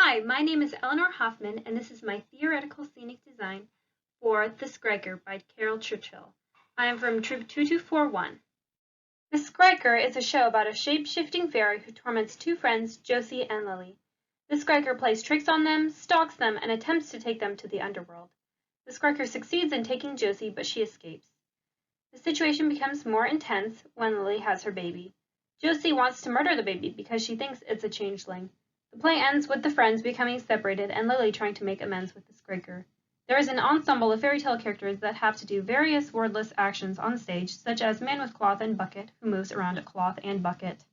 Hi, my name is Eleanor Hoffman, and this is my theoretical scenic design for The Skriker by Churchill. I am from Troop 2241. The Skriker is a show about a shape-shifting fairy who torments two friends, Josie and Lily. The Skriker plays tricks on them, stalks them, and attempts to take them to the underworld. The Skriker succeeds in taking Josie, but she escapes. The situation becomes more intense when Lily has her baby. Josie wants to murder the baby because she thinks it's a changeling. The play ends with the friends becoming separated and Lily trying to make amends with the Skriker. There is an ensemble of fairy tale characters that have to do various wordless actions on stage, such as Man with Cloth and Bucket, who moves around a cloth and bucket.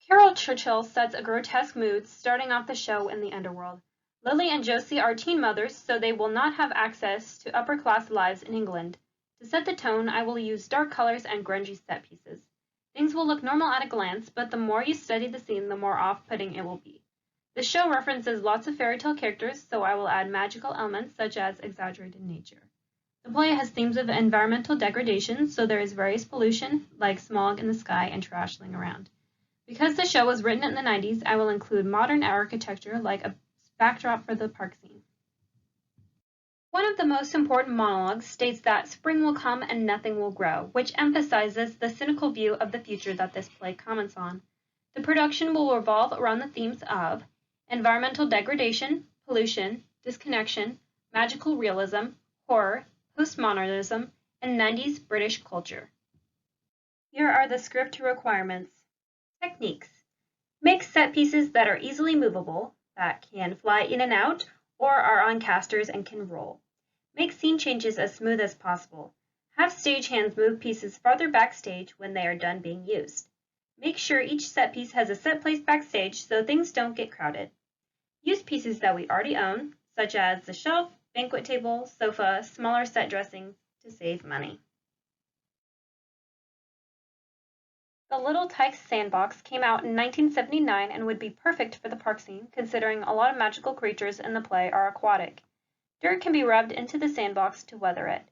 Caryl Churchill sets a grotesque mood, starting off the show in the underworld. Lily and Josie are teen mothers, so they will not have access to upper-class lives in England. To set the tone, I will use dark colors and grungy set pieces. Things will look normal at a glance, but the more you study the scene, the more off-putting it will be. The show references lots of fairy tale characters, so I will add magical elements such as exaggerated nature. The play has themes of environmental degradation, so there is various pollution, like smog in the sky and trash laying around. Because the show was written in the 90s, I will include modern architecture like a backdrop for the park scene. One of the most important monologues states that spring will come and nothing will grow, which emphasizes the cynical view of the future that this play comments on. The production will revolve around the themes of environmental degradation, pollution, disconnection, magical realism, horror, postmodernism, and 90s British culture. Here are the script requirements. Techniques. Make set pieces that are easily movable, that can fly in and out, or are on casters and can roll. Make scene changes as smooth as possible. Have stagehands move pieces farther backstage when they are done being used. Make sure each set piece has a set place backstage so things don't get crowded. Use pieces that we already own, such as the shelf, banquet table, sofa, smaller set dressings, to save money. The Little Tykes Sandbox came out in 1979 and would be perfect for the park scene, considering a lot of magical creatures in the play are aquatic. Dirt can be rubbed into the sandbox to weather it.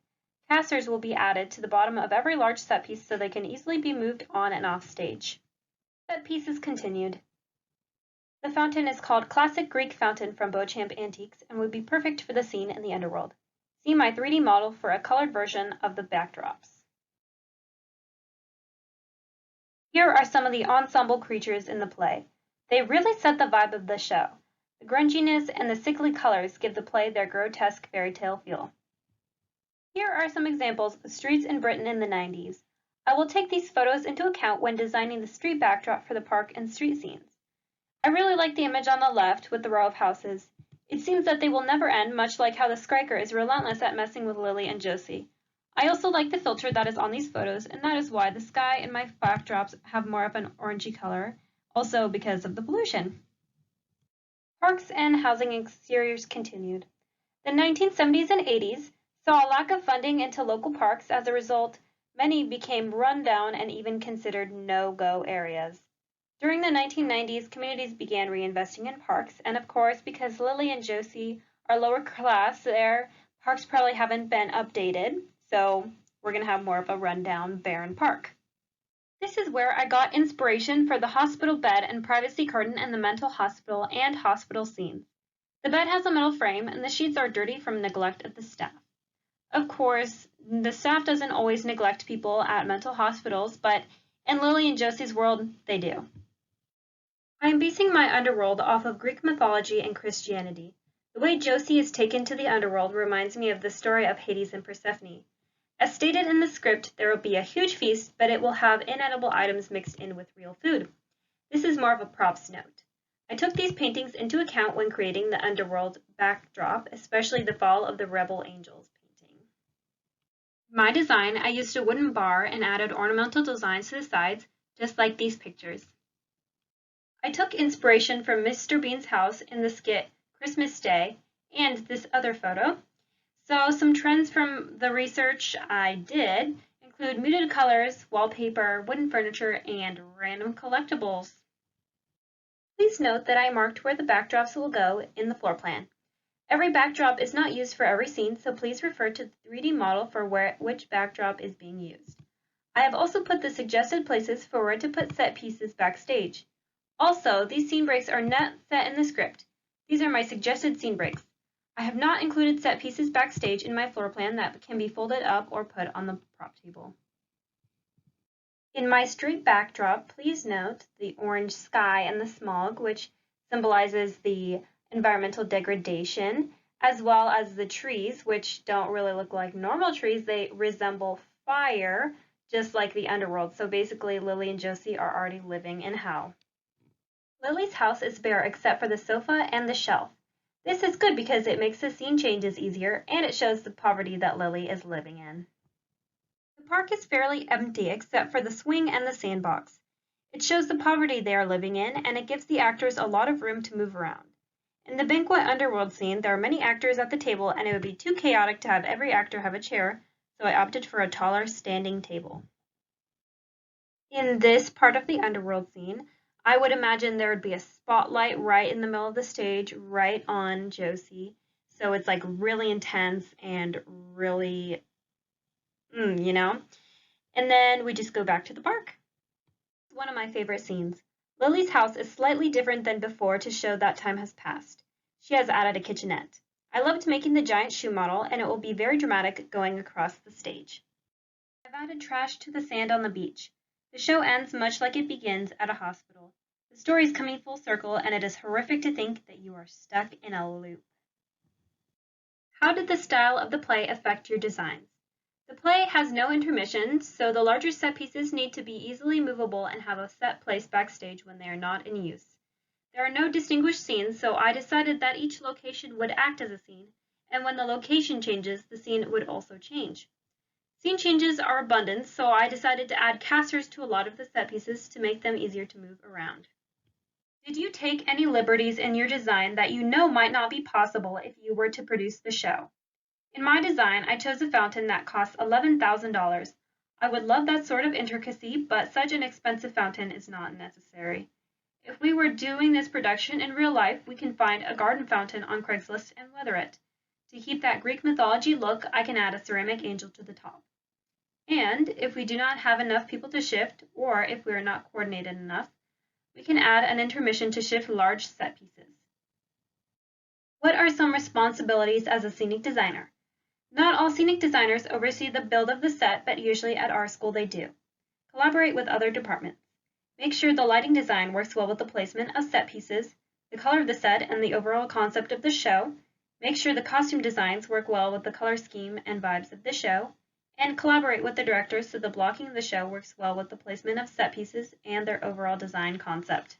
Casters will be added to the bottom of every large set piece so they can easily be moved on and off stage. Set pieces continued. The fountain is called Classic Greek Fountain from Beauchamp Antiques and would be perfect for the scene in the underworld. See my 3D model for a colored version of the backdrops. Here are some of the ensemble creatures in the play. They really set the vibe of the show. The grunginess and the sickly colors give the play their grotesque fairy tale feel. Here are some examples of streets in Britain in the 90s. I will take these photos into account when designing the street backdrop for the park and street scenes. I really like the image on the left with the row of houses. It seems that they will never end, much like how the Skriker is relentless at messing with Lily and Josie. I also like the filter that is on these photos, and that is why the sky and my backdrops have more of an orangey color, also because of the pollution. Parks and housing exteriors continued. The 1970s and 80s saw a lack of funding into local parks. As a result, many became run down and even considered no-go areas. During the 1990s, communities began reinvesting in parks, and of course, because Lily and Josie are lower class, their parks probably haven't been updated. So we're going to have more of a rundown, barren park. This is where I got inspiration for the hospital bed and privacy curtain in the mental hospital and hospital scenes. The bed has a metal frame and the sheets are dirty from neglect of the staff. Of course, the staff doesn't always neglect people at mental hospitals, but in Lily and Josie's world, they do. I am basing my underworld off of Greek mythology and Christianity. The way Josie is taken to the underworld reminds me of the story of Hades and Persephone. As stated in the script, there will be a huge feast, but it will have inedible items mixed in with real food. This is more of a props note. I took these paintings into account when creating the underworld backdrop, especially the Fall of the Rebel Angels painting. In my design, I used a wooden bar and added ornamental designs to the sides, just like these pictures. I took inspiration from Mr. Bean's house in the skit Christmas Day and this other photo. So some trends from the research I did include muted colors, wallpaper, wooden furniture, and random collectibles. Please note that I marked where the backdrops will go in the floor plan. Every backdrop is not used for every scene, so please refer to the 3D model for which backdrop is being used. I have also put the suggested places for where to put set pieces backstage. Also, these scene breaks are not set in the script. These are my suggested scene breaks. I have not included set pieces backstage in my floor plan that can be folded up or put on the prop table. In my street backdrop, please note the orange sky and the smog, which symbolizes the environmental degradation, as well as the trees, which don't really look like normal trees. They resemble fire, just like the underworld. So basically, Lily and Josie are already living in hell. Lily's house is bare except for the sofa and the shelf. This is good because it makes the scene changes easier and it shows the poverty that Lily is living in. The park is fairly empty except for the swing and the sandbox. It shows the poverty they are living in and it gives the actors a lot of room to move around. In the banquet underworld scene, there are many actors at the table and it would be too chaotic to have every actor have a chair, so I opted for a taller standing table. In this part of the underworld scene, I would imagine there would be a spotlight right in the middle of the stage, right on Josie. So it's like really intense and really, you know? And then we just go back to the park. It's one of my favorite scenes. Lily's house is slightly different than before to show that time has passed. She has added a kitchenette. I loved making the giant shoe model, and it will be very dramatic going across the stage. I've added trash to the sand on the beach. The show ends much like it begins, at a hospital. The story is coming full circle, and it is horrific to think that you are stuck in a loop. How did the style of the play affect your designs? The play has no intermissions, so the larger set pieces need to be easily movable and have a set place backstage when they are not in use. There are no distinguished scenes, so I decided that each location would act as a scene, and when the location changes, the scene would also change. Scene changes are abundant, so I decided to add casters to a lot of the set pieces to make them easier to move around. Did you take any liberties in your design that you know might not be possible if you were to produce the show? In my design, I chose a fountain that costs $11,000. I would love that sort of intricacy, but such an expensive fountain is not necessary. If we were doing this production in real life, we can find a garden fountain on Craigslist and weather it. To keep that Greek mythology look, I can add a ceramic angel to the top. And if we do not have enough people to shift, or if we are not coordinated enough, we can add an intermission to shift large set pieces. What are some responsibilities as a scenic designer? Not all scenic designers oversee the build of the set, but usually at our school they do. Collaborate with other departments. Make sure the lighting design works well with the placement of set pieces, the color of the set, and the overall concept of the show. Make sure the costume designs work well with the color scheme and vibes of the show. And collaborate with the directors so the blocking of the show works well with the placement of set pieces and their overall design concept.